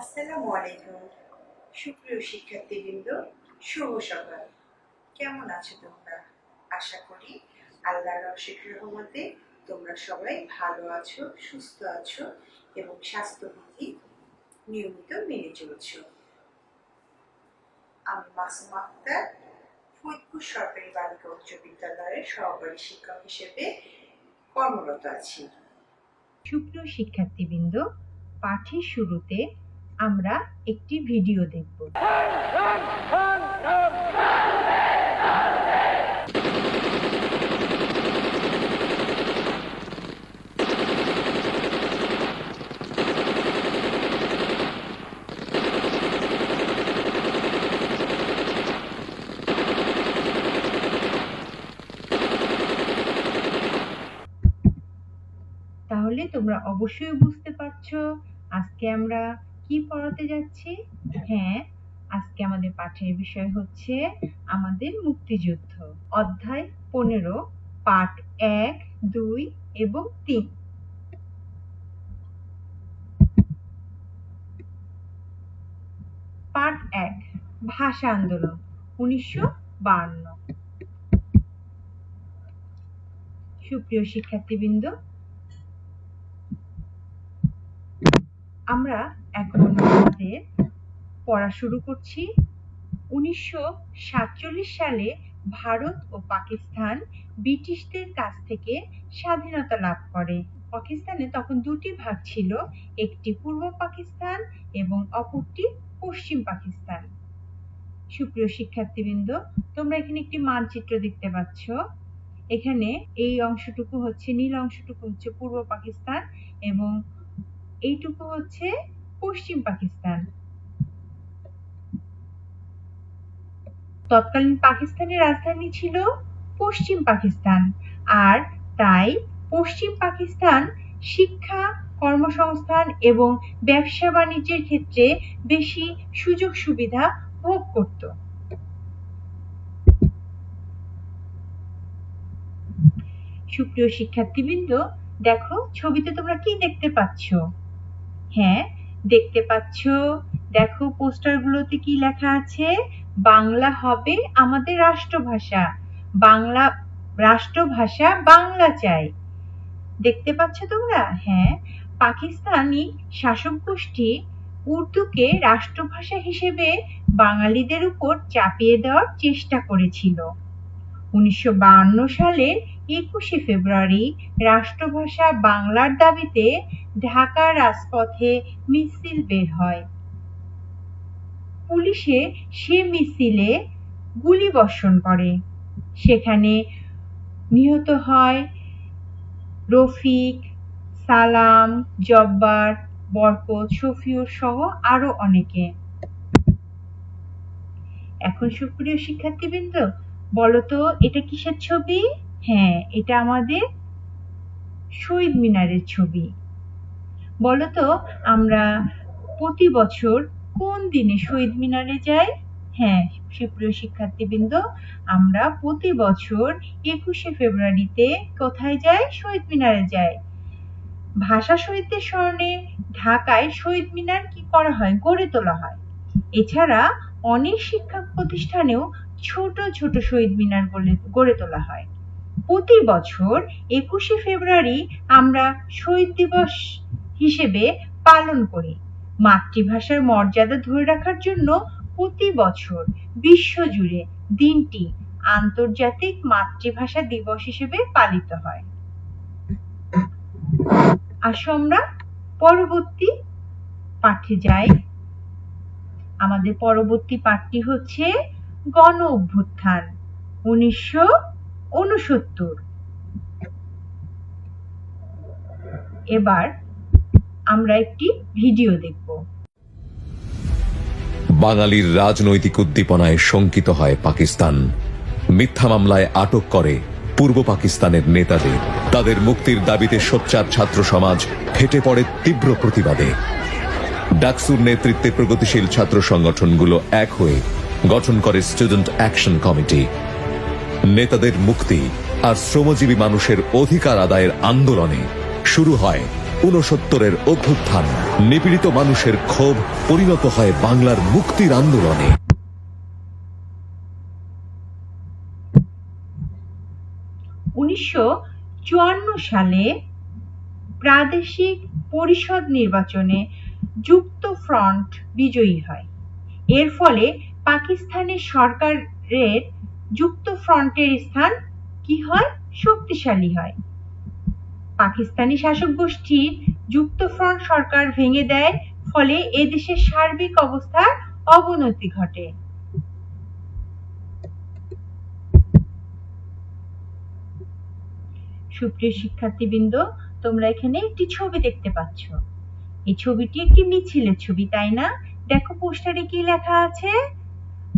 আসসালামু আলাইকুম সুপ্রিয় শিক্ষার্থীবৃন্দ, শুভ সকাল। কেমন আছো তোমরা? আশা করি আল্লাহর অশেষ রহমতে তোমরা সবাই ভালো আছো, সুস্থ আছো এবং স্বাস্থ্যবিধি নিয়মিত মেনে চলছো। আমি মাসুমা আক্তার, ফরিদপুর সরকারি বালিকা উচ্চ বিদ্যালয়ের সহকারী শিক্ষক হিসেবে কর্মরত আছি। সুপ্রিয় শিক্ষার্থীবৃন্দ, পাঠের শুরুতে আমরা একটি ভিডিও দেখব। তাহলে তোমরা অবশ্যই বুঝতে পারছো আজকে আমরা কি পড়াতে যাচ্ছি। হ্যাঁ, আজকে আমাদের পাঠের বিষয় হচ্ছে আমাদের মুক্তিযুদ্ধ, অধ্যায় 15, পাঠ 1, 2 এবং 3। পাঠ 1, ভাষা আন্দোলন 1952। সুপ্রিয় শিক্ষার্থীবৃন্দ, আমরা এখন আমাদের পড়া শুরু করছি। 1947 সালে ভারত ও পাকিস্তান ব্রিটিশদের কাছ থেকে স্বাধীনতা লাভ করে। পাকিস্তানে তখন দুটি ভাগ ছিল, একটি পূর্ব পাকিস্তান এবং অপরটি পশ্চিম পাকিস্তান। সুপ্রিয় শিক্ষার্থীবৃন্দ, তোমরা এখানে একটি মানচিত্র দেখতে পাচ্ছ। এখানে এই অংশটুকু হচ্ছে, নীল অংশটুকু হচ্ছে পূর্ব পাকিস্তান এবং এইটুকু হচ্ছে পশ্চিম পাকিস্তান। তৎকালীন পাকিস্তানের রাজধানী ছিল পশ্চিম পাকিস্তান, আর তাই পশ্চিম পাকিস্তান শিক্ষা, কর্মসংস্থান এবং ব্যবসা বাণিজ্যের ক্ষেত্রে বেশি সুযোগ সুবিধা ভোগ করত। সুপ্রিয় শিক্ষার্থীবৃন্দ, দেখো ছবিতে তোমরা কি দেখতে পাচ্ছ? হ্যাঁ, দেখতে পাচ্ছ, দেখো পোস্টারগুলোতে কি লেখা আছে? বাংলা হবে আমাদের রাষ্ট্রভাষা, বাংলা রাষ্ট্রভাষা বাংলা চাই। দেখতে পাচ্ছ তোমরা? হ্যাঁ, পাকিস্তানি শাসক গোষ্ঠী উর্দুকে রাষ্ট্রভাষা হিসেবে বাঙালিদের উপর চাপিয়ে দেওয়ার চেষ্টা করেছিল। 1952 সালের 21শে ফেব্রুয়ারি রাষ্ট্রভাষা বাংলার দাবিতে ঢাকার রাজপথে মিছিল বের হয়। পুলিশে সে মিছিলে গুলিবর্ষণ করে। সেখানে নিহত হয় রফিক, সালাম, জব্বার, বরকত, শফিউর সহ আরো অনেকে। এখন সুপ্রিয় শিক্ষার্থীবৃন্দ, বলতো এটা কিসের ছবি? হ্যাঁ, এটা আমাদের শহীদ মিনারের ছবি। বলতো আমরা প্রতি বছর কোন দিনে শহীদ মিনারে যাই? হ্যাঁ সুপ্রিয় শিক্ষার্থীবৃন্দ, আমরা প্রতি বছর 21শে ফেব্রুয়ারিতে কোথায় যাই? শহীদ মিনারে যাই। ভাষা শহীদদের স্মরণে ঢাকায় শহীদ মিনার কি করা হয়? গড়ে তোলা হয়। এছাড়া অনেক শিক্ষা প্রতিষ্ঠানেও ছোট ছোট শহীদ মিনার গড়ে তোলা হয়। প্রতি বছর 21শে ফেব্রুয়ারি আমরা শহীদ দিবস হিসেবে পালন করি। মাতৃভাষার মর্যাদা ধরে রাখার জন্য প্রতি বছর বিশ্বজুড়ে দিনটি আন্তর্জাতিক মাতৃভাষা দিবস হিসেবে পালিত হয়। আসো আমরা পরবর্তী পাঠে যাই। আমাদের পরবর্তী পাঠটি হচ্ছে গণ অভ্যুত্থান 1969। এবার আমরা একটি ভিডিও দেখব। বাঙালির রাজনৈতিক উদ্দীপনায় শঙ্কিত হয় পাকিস্তান। মিথ্যা মামলায় আটক করে পূর্ব পাকিস্তানের নেতাদের। তাদের মুক্তির দাবিতে সোচ্চার ছাত্র সমাজ ফেটে পড়ে তীব্র প্রতিবাদে। ডাকসুর নেতৃত্বে প্রগতিশীল ছাত্র সংগঠনগুলো এক হয়ে গঠন করে স্টুডেন্ট অ্যাকশন কমিটি। নেতাদের মুক্তি আর শ্রমজীবী মানুষের অধিকার আদায়ের আন্দোলনে শুরু হয় ঊনসত্তরের অভ্যুত্থান, নিপীড়িত মানুষের ক্ষোভ পরিণত হয় বাংলার মুক্তির আন্দোলনে। 1954 সালে প্রাদেশিক পরিষদ নির্বাচনে যুক্ত ফ্রন্ট বিজয়ী হয়। এর ফলে পাকিস্তানের সরকারের যুক্ত ফ্রন্টের স্থান কি হয়? শক্তিশালী হয়। পাকিস্তানি শাসক গোষ্ঠীর যুক্ত ফ্রন্ট সরকার ভেঙে দেয়, ফলে এদেশের সার্বিক অবস্থার অবনতি ঘটে। সুপ্রিয় শিক্ষার্থীবৃন্দ, তোমরা এখানে একটি ছবি দেখতে পাচ্ছ। এই ছবিটি একটি মিছিলের ছবি, তাই না? দেখো পোস্টারে কি লেখা আছে?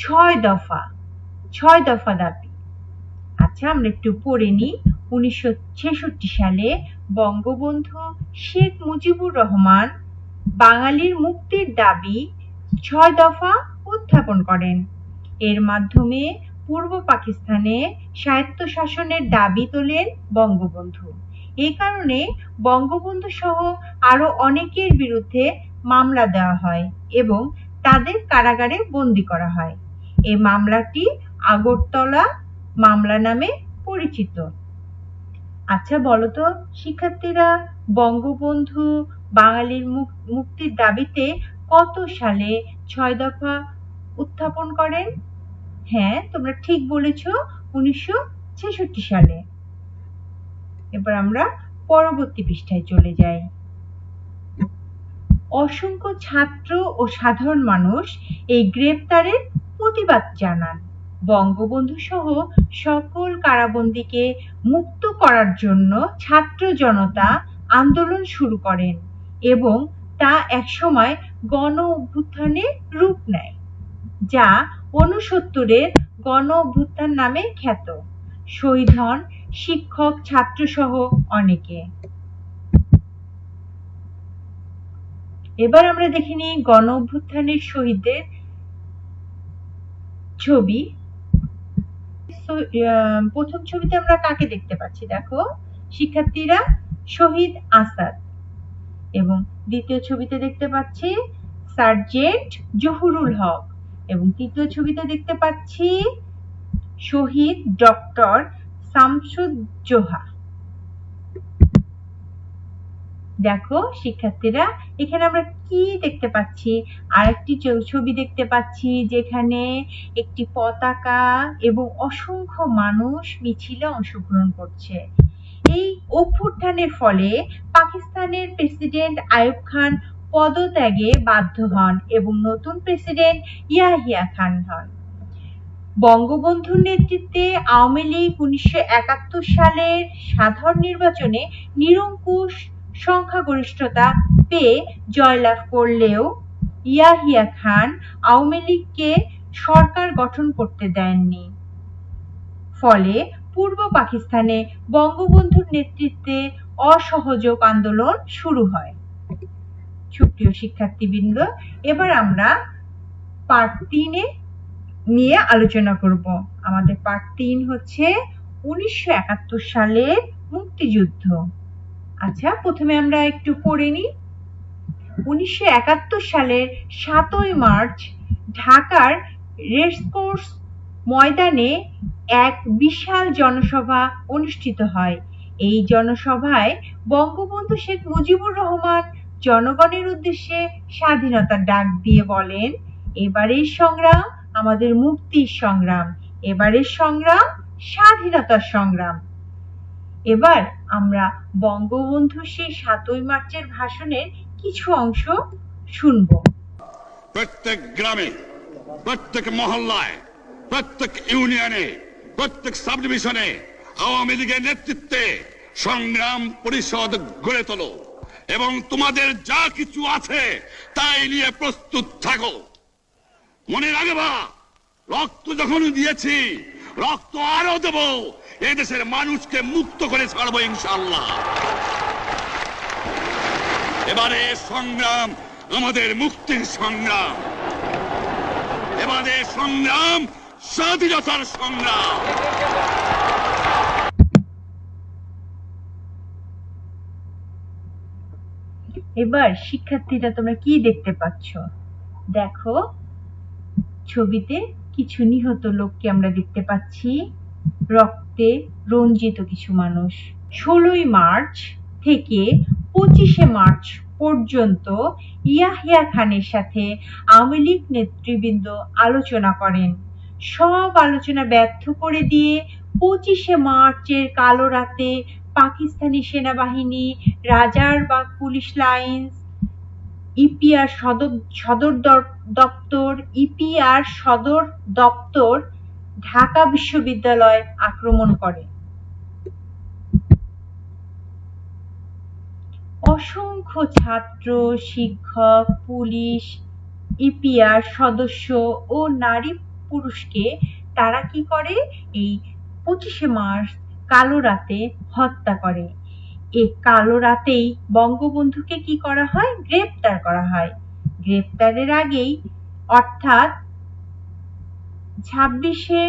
6 দফা, 6 দফা দাবি। আচ্ছা, আমরা একটু পড়ে নিই। 1966 সালে বঙ্গবন্ধু শেখ মুজিবুর রহমান বাঙালির মুক্তির দাবি 6 দফা উত্থাপন করেন। এর মাধ্যমে পূর্ব পাকিস্তানে স্বায়ত্তশাসনের দাবি তোলেন বঙ্গবন্ধু। এই কারণে বঙ্গবন্ধু সহ আরো অনেকের বিরুদ্ধে মামলা দেওয়া হয় এবং তাদের কারাগারে বন্দী করা হয়। এই মামলাটি আগরতলা মামলা নামে পরিচিত। আচ্ছা বলতো শিক্ষার্থীরা, বঙ্গবন্ধু বাঙালির মুক্তির দাবিতে কত সালে 6 দফা উত্থাপন করেন? হ্যাঁ, তোমরা ঠিক বলেছ, 1966 সালে। এবার আমরা পরবর্তী পৃষ্ঠায় চলে যাই। অসংখ্য ছাত্র ও সাধারণ মানুষ এই গ্রেপ্তারের প্রতিবাদ জানান। বঙ্গবন্ধু সহ সকল কারাবন্দীকে মুক্ত করার জন্য ছাত্র জনতা আন্দোলন শুরু করেন এবং তা একসময় গণ অভ্যুত্থানের রূপ নেয়, যা 69-এর গণ অভ্যুত্থান নামে খ্যাত। শহীদ হন শিক্ষক, ছাত্র সহ অনেকে। এবার আমরা দেখে নিই গণ অভ্যুত্থানের শহীদদের ছবি। প্রথম ছবিতে আমরা কাকে দেখতে পাচ্ছি? দেখো শিক্ষার্থীরা, শহীদ আসাদ। এবং দ্বিতীয় ছবিতে দেখতে পাচ্ছি সার্জেন্ট জহুরুল হক। এবং তৃতীয় ছবিতে দেখতে পাচ্ছি শহীদ ডক্টর শামসুজ্জোহা। দেখো শিক্ষার্থীরা, এখানে আমরা কি দেখতে পাচ্ছি? আরেকটি ছবি দেখতে পাচ্ছি যেখানে একটি পতাকা এবং অসংখ্য মানুষ মিছিলে অংশগ্রহণ করছে। এই অভ্যুত্থানের ফলে পাকিস্তানের প্রেসিডেন্ট আইয়ুব খান পদত্যাগে বাধ্য হন এবং নতুন প্রেসিডেন্ট ইয়াহিয়া খান হন। বঙ্গবন্ধুর নেতৃত্বে আওয়ামী লীগ 1971 সালের সাধারণ নির্বাচনে নিরঙ্কুশ সংখ্যাগরিষ্ঠতা পেয়ে জয়লাভ করলেও ইয়াহিয়া খান আওয়ামী লীগকে সরকার গঠন করতে দেননি। ফলে পূর্ব পাকিস্তানে বঙ্গবন্ধুর নেতৃত্বে অসহযোগ আন্দোলন শুরু হয়। সুপ্রিয় শিক্ষার্থীবৃন্দ, এবার আমরা পার্ট 3 নিয়ে আলোচনা করব। আমাদের পার্ট 3 হচ্ছে 1971 সালের মুক্তিযুদ্ধ। আচ্ছা, প্রথমে আমরা একটু পড়ে নিই। 1971 সালের 7ই মার্চ ঢাকার রেসকোর্স ময়দানে এক বিশাল জনসভা অনুষ্ঠিত হয়। এই জনসভায় বঙ্গবন্ধু শেখ মুজিবুর রহমান জনগণের উদ্দেশ্যে স্বাধীনতার ডাক দিয়ে বলেন, এবারের সংগ্রাম আমাদের মুক্তির সংগ্রাম, এবারের সংগ্রাম স্বাধীনতার সংগ্রাম। এবার আমরা বঙ্গবন্ধু সেই 7ই মার্চের ভাষণের কিছু অংশ শুনব। প্রত্যেক গ্রামে, প্রত্যেক মহল্লায়, প্রত্যেক ইউনিয়নে, প্রত্যেক সাব ডিভিশনে আওয়ামী লীগের নেতৃত্বে সংগ্রাম পরিষদ গড়ে তোলো এবং তোমাদের যা কিছু আছে তাই নিয়ে প্রস্তুত থাকো। মনে রাখবা, রক্ত যখন দিয়েছি, রক্ত আরো দেব, এই দেশের মানুষকে মুক্ত করে ছাড়বো ইনশাআল্লাহ। এবারে সংগ্রাম আমাদের মুক্তির সংগ্রাম, এবারে সংগ্রাম স্বাধীনতার সংগ্রাম। এবার শিক্ষার্থীরা তোমরা কি দেখতে পাচ্ছ? দেখো, ছবিতে কিছু নিহত লোককে আমরা দেখতে পাচ্ছি, রক্তে রঞ্জিত কিছু মানুষ। 16ই মার্চ থেকে 25শে মার্চ পর্যন্ত ইয়াহিয়া খানের সাথে আওয়ামী লীগ নেতৃবৃন্দ আলোচনা করেন। সব আলোচনা ব্যর্থ করে দিয়ে 25শে মার্চের কালো রাতে পাকিস্তানি সেনাবাহিনী, রাজারবাগ পুলিশ লাইন্স, ইপিআর সদর দপ্তর ঢাকা বিশ্ববিদ্যালয় আক্রমণ করে। অসংখ্য ছাত্র, শিক্ষক, পুলিশ, ইপিআর সদস্য ও নারী পুরুষকে তারা কি করে? এই 25শে মার্চ কালো রাতে হত্যা করে। এই কালো রাতেই বঙ্গবন্ধুকে কি করা হয়? গ্রেপ্তার করা হয়। গ্রেপ্তারের আগেই অর্থাৎ 26শে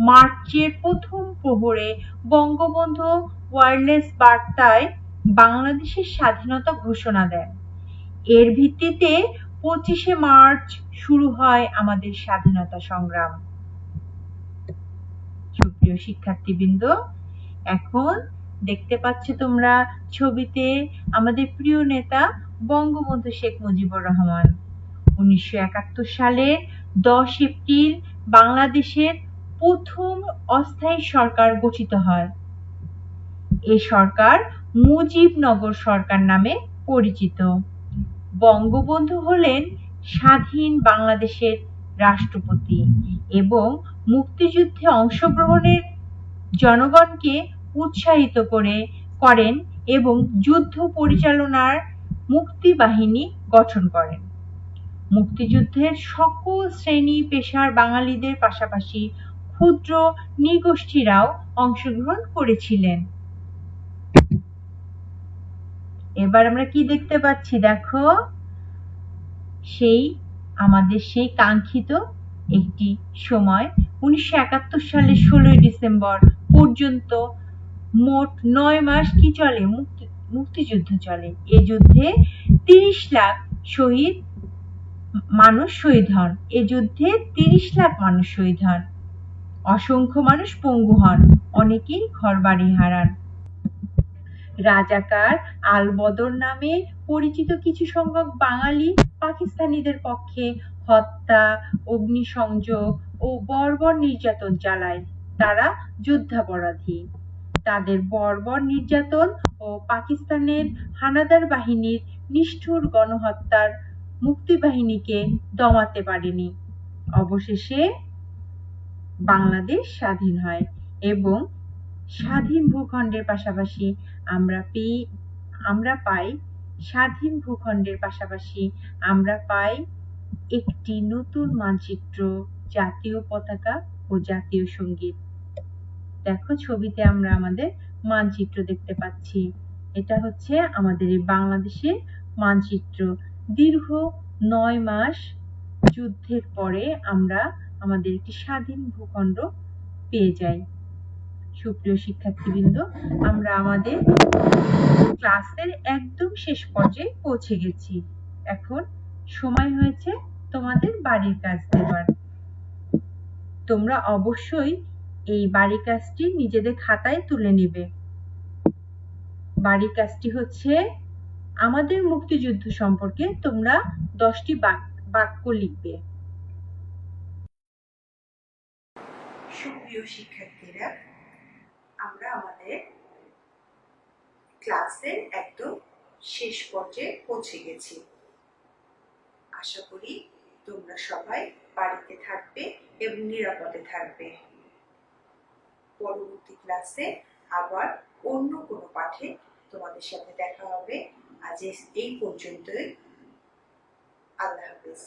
মার্চের প্রথম প্রহরে বঙ্গবন্ধু ওয়্যারলেস বার্তায় বাংলাদেশের স্বাধীনতা ঘোষণা দেন। এর ভিত্তিতে 25শে মার্চ শুরু হয় আমাদের স্বাধীনতা সংগ্রাম। সুপ্রিয় শিক্ষার্থীবৃন্দ, এখন দেখতে পাচ্ছ তোমরা ছবিতে আমাদের প্রিয় নেতা বঙ্গবন্ধু শেখ মুজিবুর রহমান। 1971 সালের 10 এপ্রিল বাংলাদেশের প্রথম অস্থায়ী সরকার গঠিত হয়। এই সরকার মুজিবনগর সরকার নামে পরিচিত। বঙ্গবন্ধু হলেন স্বাধীন বাংলাদেশের রাষ্ট্রপতি এবং মুক্তিযুদ্ধে অংশগ্রহণের জনগণকে উৎসাহিত করেন এবং যুদ্ধ পরিচালনার মুক্তিবাহিনী গঠন করেন। মুক্তিযুদ্ধের সকল শ্রেণী পেশার বাঙালিদের পাশাপাশি ক্ষুদ্র নৃগোষ্ঠীরাও অংশগ্রহণ করেছিলেন। এবার আমরা কি দেখতে পাচ্ছি? দেখো, আমাদের সেই কাঙ্ক্ষিত একটি সময় 1971 সালের 16ই ডিসেম্বর পর্যন্ত মোট 9 মাস কি চলে? মুক্তিযুদ্ধ চলে। এ যুদ্ধে 30 লাখ মানুষ শহীদ হন। এ যুদ্ধে 30 লাখ মানুষ শহীদ হন। অসংখ্য মানুষ পঙ্গু হন, অনেকেই ঘরবাড়ি হারান। রাজাকার আল-বদর নামে পরিচিত কিছু সংখ্যক বাঙালি পাকিস্তানিদের পক্ষে হত্যা, অগ্নিসংযোগ ও বর্বর নির্যাতন চালায়। তারা যুদ্ধাপরাধী। তাদের বর্বর নির্যাতন ও পাকিস্তানের হানাদার বাহিনীর নিষ্ঠুর গণহত্যার মুক্তিবাহিনীকে দমাতে পারেনি। অবশেষে বাংলাদেশ স্বাধীন হয় এবং স্বাধীন ভূখণ্ডের পাশাপাশি আমরা পাই একটি নতুন মানচিত্র, জাতীয় পতাকা ও জাতীয় সঙ্গীত। দেখো, ছবিতে আমরা আমাদের মানচিত্র দেখতে পাচ্ছি। এটা হচ্ছে আমাদের এই বাংলাদেশের মানচিত্র। দীর্ঘ 9 মাস যুদ্ধের পরে আমরা আমাদের একটি স্বাধীন ভূখণ্ড পেয়ে যাই। সুপ্রিয় শিক্ষার্থীবৃন্দ, আমরা আমাদের ক্লাসের একদম শেষ পর্যায়ে পৌঁছে গেছি। এখন সময় হয়েছে তোমাদের বাড়ির কাজ দেবার। তোমরা অবশ্যই এই বাড়ির কাজটি নিজেদের খাতায় তুলে নেবে। বাড়ির কাজটি হচ্ছে আমাদের মুক্তিযুদ্ধ সম্পর্কে তোমরা 10টি বাক্য লিখবে। সুপ্রিয় শিক্ষার্থীরা, আমরা আমাদের ক্লাসের একদম শেষ পর্যায়ে পৌঁছে গেছি। আশা করি তোমরা সবাই বাড়িতে থাকবে এবং নিরাপদে থাকবে। পরবর্তী ক্লাসে আবার অন্য কোনো পাঠে তোমাদের সাথে দেখা হবে। আজ এই পর্যন্তই। আল্লাহ হাফেজ।